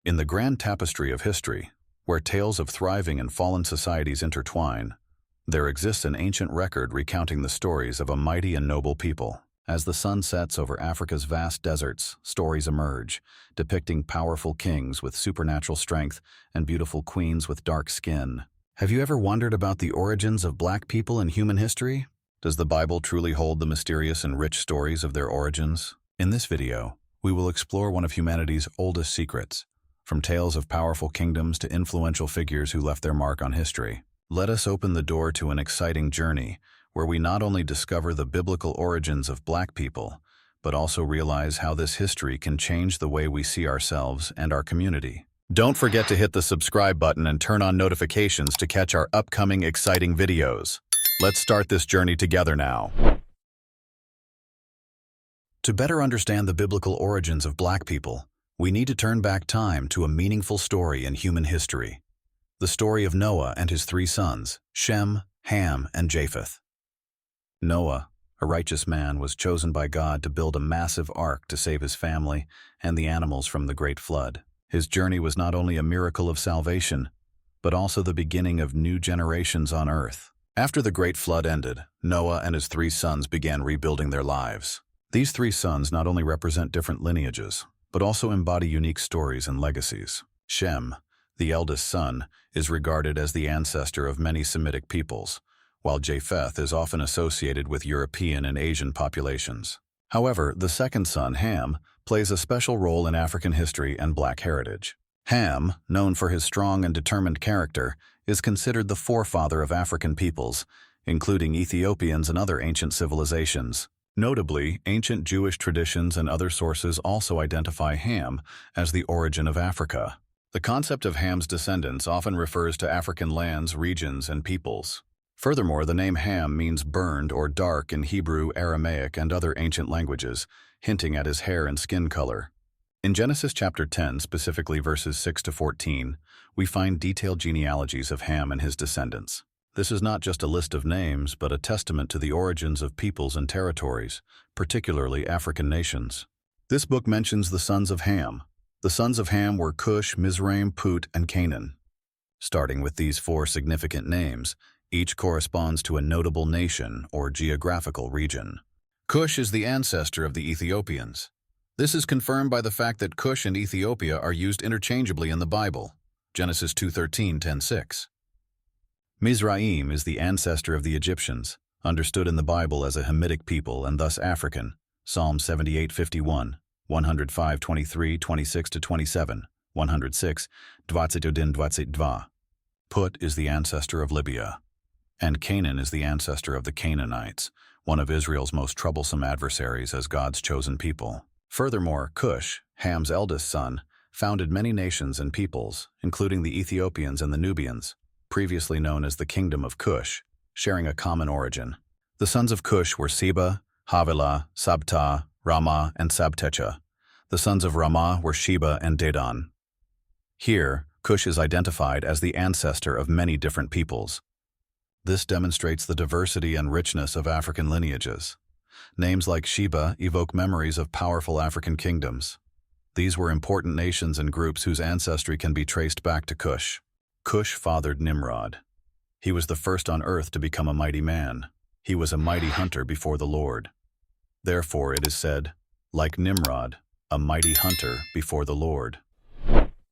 In the grand tapestry of history, where tales of thriving and fallen societies intertwine, there exists an ancient record recounting the stories of a mighty and noble people. As the sun sets over Africa's vast deserts, stories emerge, depicting powerful kings with supernatural strength and beautiful queens with dark skin. Have you ever wondered about the origins of black people in human history? Does the Bible truly hold the mysterious and rich stories of their origins? In this video, we will explore one of humanity's oldest secrets, from tales of powerful kingdoms to influential figures who left their mark on history. Let us open the door to an exciting journey where we not only discover the biblical origins of black people, but also realize how this history can change the way we see ourselves and our community. Don't forget to hit the subscribe button and turn on notifications to catch our upcoming exciting videos. Let's start this journey together now. To better understand the biblical origins of black people, we need to turn back time to a meaningful story in human history. The story of Noah and his three sons, Shem, Ham, and Japheth. Noah, a righteous man, was chosen by God to build a massive ark to save his family and the animals from the great flood. His journey was not only a miracle of salvation, but also the beginning of new generations on earth. After the great flood ended, Noah and his three sons began rebuilding their lives. These three sons not only represent different lineages, but also embody unique stories and legacies. Shem, the eldest son, is regarded as the ancestor of many Semitic peoples, while Japheth is often associated with European and Asian populations. However, the second son, Ham, plays a special role in African history and black heritage. Ham, known for his strong and determined character, is considered the forefather of African peoples, including Ethiopians and other ancient civilizations. Notably, ancient Jewish traditions and other sources also identify Ham as the origin of Africa. The concept of Ham's descendants often refers to African lands, regions, and peoples. Furthermore, the name Ham means burned or dark in Hebrew, Aramaic, and other ancient languages, hinting at his hair and skin color. In Genesis chapter 10, specifically verses 6 to 14, we find detailed genealogies of Ham and his descendants. This is not just a list of names, but a testament to the origins of peoples and territories, particularly African nations. This book mentions the sons of Ham. The sons of Ham were Cush, Mizraim, Put, and Canaan. Starting with these four significant names, each corresponds to a notable nation or geographical region. Cush is the ancestor of the Ethiopians. This is confirmed by the fact that Cush and Ethiopia are used interchangeably in the Bible. Genesis 2:13, 10:6. Mizraim is the ancestor of the Egyptians, understood in the Bible as a Hamitic people and thus African. Psalm 78:51, 105:23, 26-27, 106, 21-22. Put is the ancestor of Libya. And Canaan is the ancestor of the Canaanites, one of Israel's most troublesome adversaries as God's chosen people. Furthermore, Cush, Ham's eldest son, founded many nations and peoples, including the Ethiopians and the Nubians, previously known as the Kingdom of Cush, sharing a common origin. The sons of Cush were Seba, Havilah, Sabta, Ramah, and Sabtecha. The sons of Ramah were Sheba and Dedan. Here, Cush is identified as the ancestor of many different peoples. This demonstrates the diversity and richness of African lineages. Names like Sheba evoke memories of powerful African kingdoms. These were important nations and groups whose ancestry can be traced back to Cush. Cush fathered Nimrod. He was the first on earth to become a mighty man. He was a mighty hunter before the Lord. Therefore, it is said, like Nimrod, a mighty hunter before the Lord.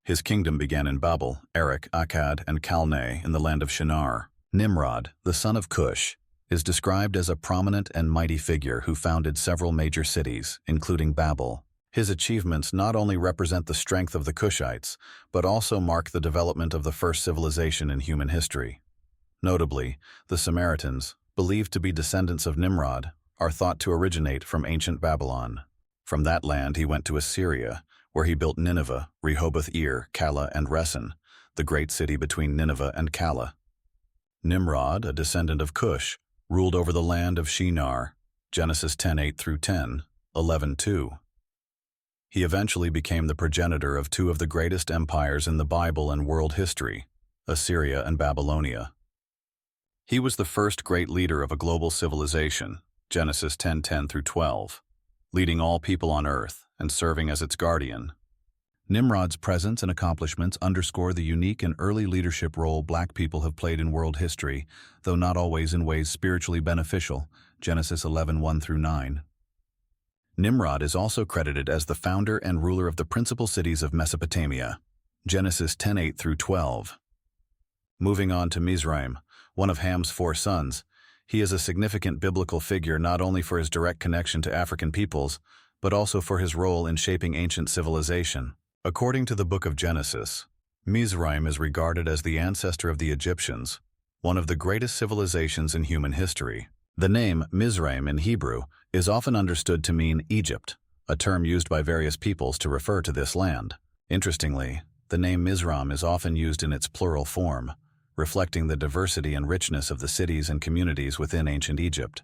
His kingdom began in Babel, Erech, Akkad, and Calneh in the land of Shinar. Nimrod, the son of Cush, is described as a prominent and mighty figure who founded several major cities, including Babel. His achievements not only represent the strength of the Cushites, but also mark the development of the first civilization in human history. Notably, the Samaritans, believed to be descendants of Nimrod, are thought to originate from ancient Babylon. From that land he went to Assyria, where he built Nineveh, Rehoboth-ir, Calah, and Resen, the great city between Nineveh and Calah. Nimrod, a descendant of Cush, ruled over the land of Shinar, Genesis 10:8-10, 11:2. He eventually became the progenitor of two of the greatest empires in the Bible and world history, Assyria and Babylonia. He was the first great leader of a global civilization, Genesis 10:10-12, leading all people on earth and serving as its guardian. Nimrod's presence and accomplishments underscore the unique and early leadership role Black people have played in world history, though not always in ways spiritually beneficial. Genesis 11:1-9. Nimrod is also credited as the founder and ruler of the principal cities of Mesopotamia. Genesis 10:8-12. Moving on to Mizraim, one of Ham's 4 sons, he is a significant biblical figure not only for his direct connection to African peoples, but also for his role in shaping ancient civilization. According to the book of Genesis, Mizraim is regarded as the ancestor of the Egyptians, one of the greatest civilizations in human history. The name Mizraim in Hebrew is often understood to mean Egypt, a term used by various peoples to refer to this land. Interestingly, the name Mizraim is often used in its plural form, reflecting the diversity and richness of the cities and communities within ancient Egypt.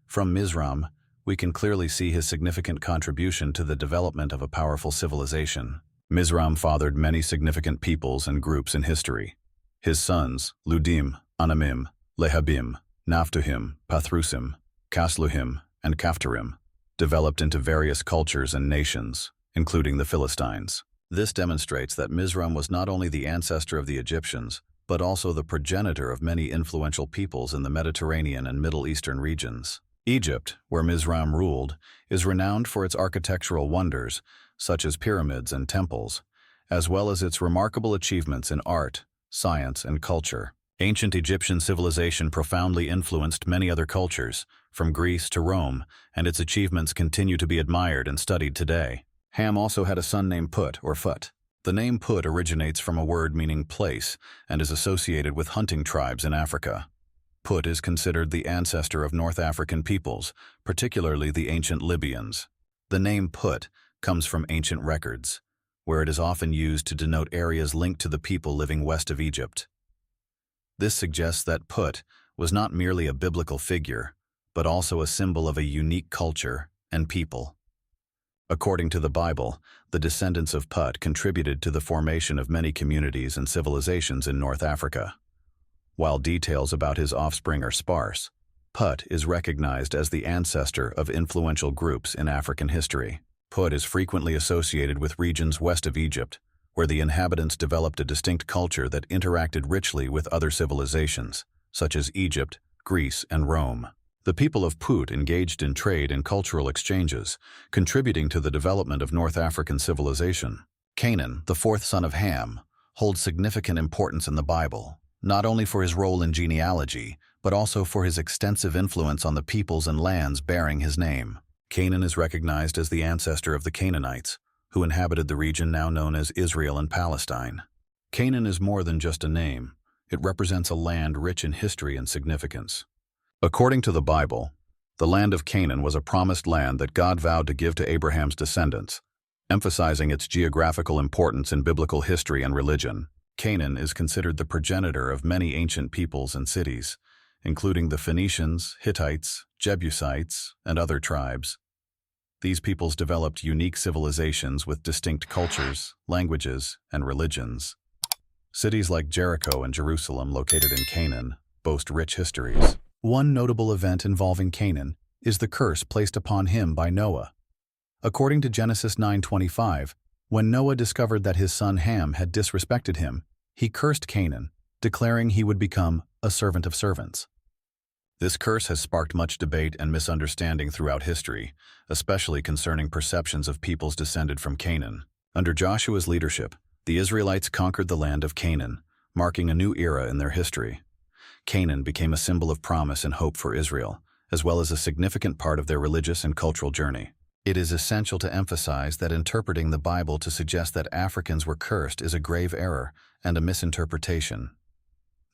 From Mizraim, we can clearly see his significant contribution to the development of a powerful civilization. Mizraim fathered many significant peoples and groups in history. His sons, Ludim, Anamim, Lehabim, Naphtuhim, Pathrusim, Casluhim, and Caphtorim, developed into various cultures and nations, including the Philistines. This demonstrates that Mizraim was not only the ancestor of the Egyptians, but also the progenitor of many influential peoples in the Mediterranean and Middle Eastern regions. Egypt, where Mizraim ruled, is renowned for its architectural wonders, such as pyramids and temples, as well as its remarkable achievements in art, science, and culture. Ancient Egyptian civilization profoundly influenced many other cultures, from Greece to Rome, and its achievements continue to be admired and studied today. Ham also had a son named Put, or Phut. The name Put originates from a word meaning place and is associated with hunting tribes in Africa. Put is considered the ancestor of North African peoples, particularly the ancient Libyans. The name Put comes from ancient records, where it is often used to denote areas linked to the people living west of Egypt. This suggests that Put was not merely a biblical figure, but also a symbol of a unique culture and people. According to the Bible, the descendants of Put contributed to the formation of many communities and civilizations in North Africa. While details about his offspring are sparse, Put is recognized as the ancestor of influential groups in African history. Put is frequently associated with regions west of Egypt, where the inhabitants developed a distinct culture that interacted richly with other civilizations, such as Egypt, Greece, and Rome. The people of Put engaged in trade and cultural exchanges, contributing to the development of North African civilization. Canaan, the 4th son of Ham, holds significant importance in the Bible, not only for his role in genealogy, but also for his extensive influence on the peoples and lands bearing his name. Canaan is recognized as the ancestor of the Canaanites, who inhabited the region now known as Israel and Palestine. Canaan is more than just a name. It represents a land rich in history and significance. According to the Bible, the land of Canaan was a promised land that God vowed to give to Abraham's descendants, emphasizing its geographical importance in biblical history and religion. Canaan is considered the progenitor of many ancient peoples and cities, including the Phoenicians, Hittites, Jebusites, and other tribes. These peoples developed unique civilizations with distinct cultures, languages, and religions. Cities like Jericho and Jerusalem, located in Canaan, boast rich histories. One notable event involving Canaan is the curse placed upon him by Noah. According to Genesis 9:25, when Noah discovered that his son Ham had disrespected him, he cursed Canaan, declaring he would become a servant of servants. This curse has sparked much debate and misunderstanding throughout history, especially concerning perceptions of peoples descended from Canaan. Under Joshua's leadership, the Israelites conquered the land of Canaan, marking a new era in their history. Canaan became a symbol of promise and hope for Israel, as well as a significant part of their religious and cultural journey. It is essential to emphasize that interpreting the Bible to suggest that Africans were cursed is a grave error and a misinterpretation.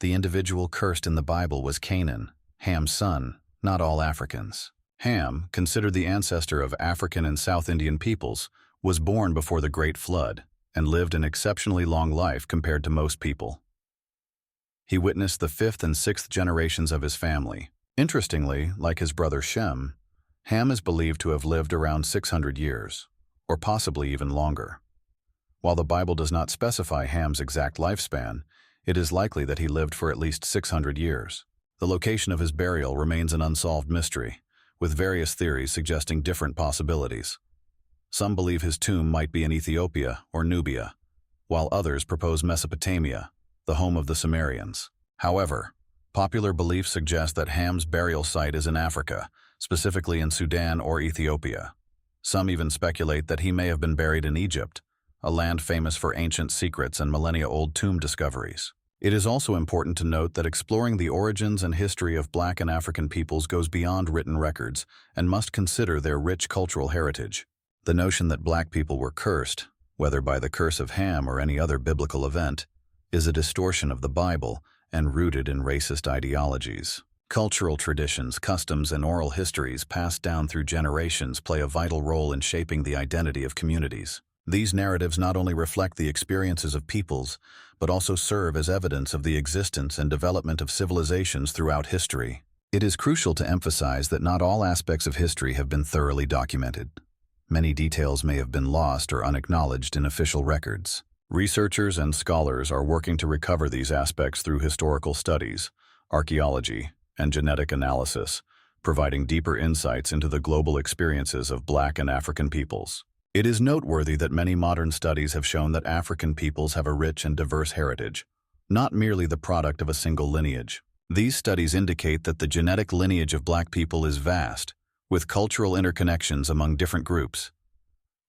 The individual cursed in the Bible was Canaan, Ham's son, not all Africans. Ham, considered the ancestor of African and South Indian peoples, was born before the Great Flood and lived an exceptionally long life compared to most people. He witnessed the 5th and 6th generations of his family. Interestingly, like his brother Shem, Ham is believed to have lived around 600 years, or possibly even longer. While the Bible does not specify Ham's exact lifespan, it is likely that he lived for at least 600 years. The location of his burial remains an unsolved mystery, with various theories suggesting different possibilities. Some believe his tomb might be in Ethiopia or Nubia, while others propose Mesopotamia, the home of the Sumerians. However, popular belief suggests that Ham's burial site is in Africa, specifically in Sudan or Ethiopia. Some even speculate that he may have been buried in Egypt, a land famous for ancient secrets and millennia-old tomb discoveries. It is also important to note that exploring the origins and history of Black and African peoples goes beyond written records and must consider their rich cultural heritage. The notion that Black people were cursed, whether by the curse of Ham or any other biblical event, is a distortion of the Bible and rooted in racist ideologies. Cultural traditions, customs, and oral histories passed down through generations play a vital role in shaping the identity of communities. These narratives not only reflect the experiences of peoples, but also serve as evidence of the existence and development of civilizations throughout history. It is crucial to emphasize that not all aspects of history have been thoroughly documented. Many details may have been lost or unacknowledged in official records. Researchers and scholars are working to recover these aspects through historical studies, archaeology, and genetic analysis, providing deeper insights into the global experiences of Black and African peoples. It is noteworthy that many modern studies have shown that African peoples have a rich and diverse heritage, not merely the product of a single lineage. These studies indicate that the genetic lineage of Black people is vast, with cultural interconnections among different groups.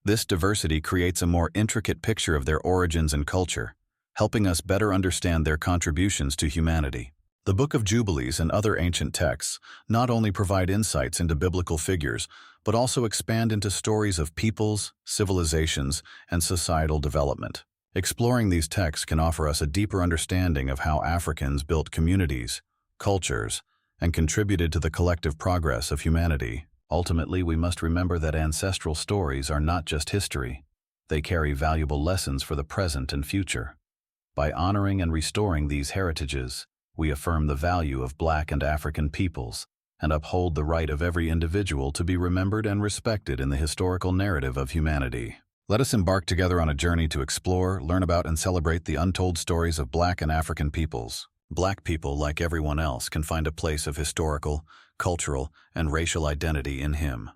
This diversity creates a more intricate picture of their origins and culture, helping us better understand their contributions to humanity. The Book of Jubilees and other ancient texts not only provide insights into biblical figures, but also expand into stories of peoples, civilizations, and societal development. Exploring these texts can offer us a deeper understanding of how Africans built communities, cultures, and contributed to the collective progress of humanity. Ultimately, we must remember that ancestral stories are not just history. They carry valuable lessons for the present and future. By honoring and restoring these heritages, we affirm the value of Black and African peoples and uphold the right of every individual to be remembered and respected in the historical narrative of humanity. Let us embark together on a journey to explore, learn about, and celebrate the untold stories of Black and African peoples. Black people, like everyone else, can find a place of historical, cultural, and racial identity in him.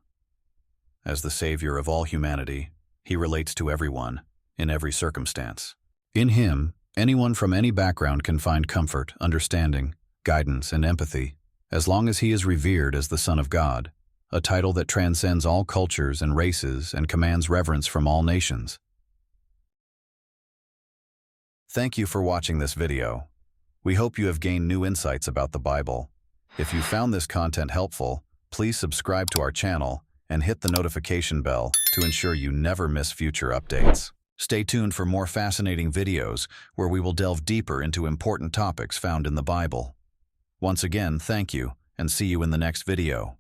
As the savior of all humanity, he relates to everyone, in every circumstance. In him, anyone from any background can find comfort, understanding, guidance, and empathy, as long as he is revered as the Son of God, a title that transcends all cultures and races and commands reverence from all nations. Thank you for watching this video. We hope you have gained new insights about the Bible. If you found this content helpful, please subscribe to our channel and hit the notification bell to ensure you never miss future updates. Stay tuned for more fascinating videos where we will delve deeper into important topics found in the Bible. Once again, thank you, and see you in the next video.